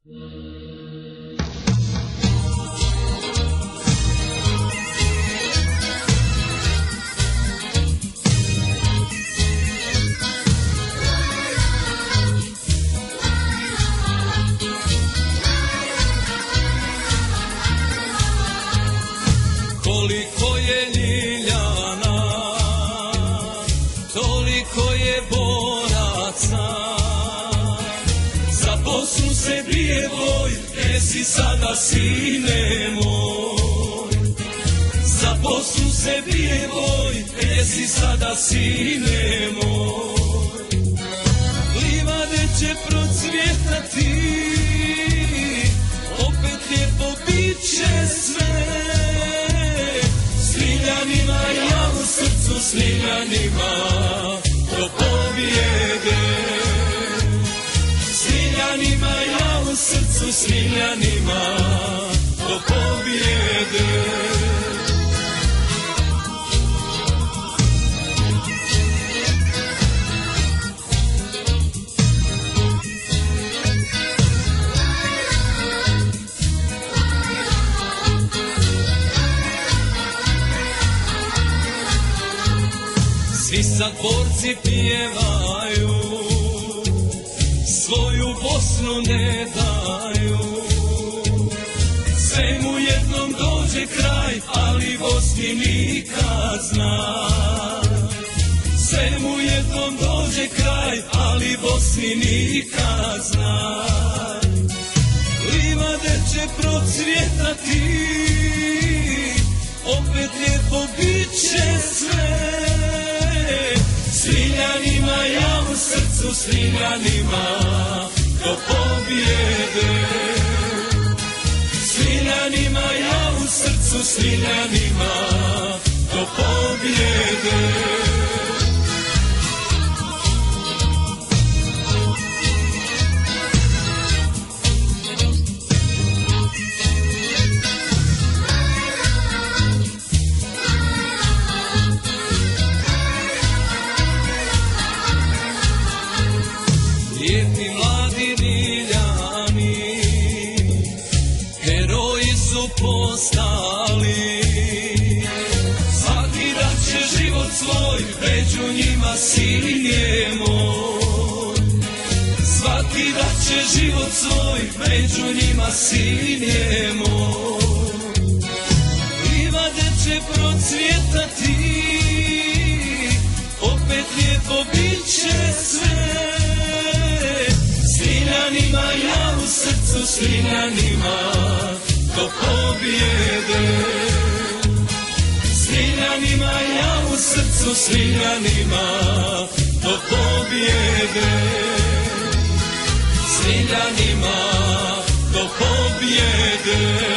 Koliko je Ljiljana, toliko je boraca. Za Bosnu se bije boj, gdje si sada, sine moj? Za Bosnu se bije boj, gdje si sada, sine moj? Livade će procvjetati, opet lijepo bit će sve. Sliljanima ja u srcu, Sliljanima do pobjede. Sliljanima ja u srcu, Sliljanima do pobjede. Svi sad borci pjevaju, svoju Bosnu ne daju. Svemu jednom dođe kraj, ali Bosni nikad znaj. Svemu jednom dođe kraj, ali Bosni nikad znaj. Livade će procvjetati, opet lijepo bit će sve. Sliljanima ja u srcu, Sliljanima do pobjede. Sliljanima ja u srcu, Sliljanima do pobjede. Lijepi mladi Ljiljani, heroji su postali. Svaki dan će život svoj, među njima sin je moj. Svaki dan će život svoj, među njima sin je moj. Livade će procvjetati, opet lijepo bit će sve. Sliljanima ja u srcu, Sliljanima do pobjede. Sliljanima ja u srcu, Sliljanima do pobjede. Sliljanima do pobjede.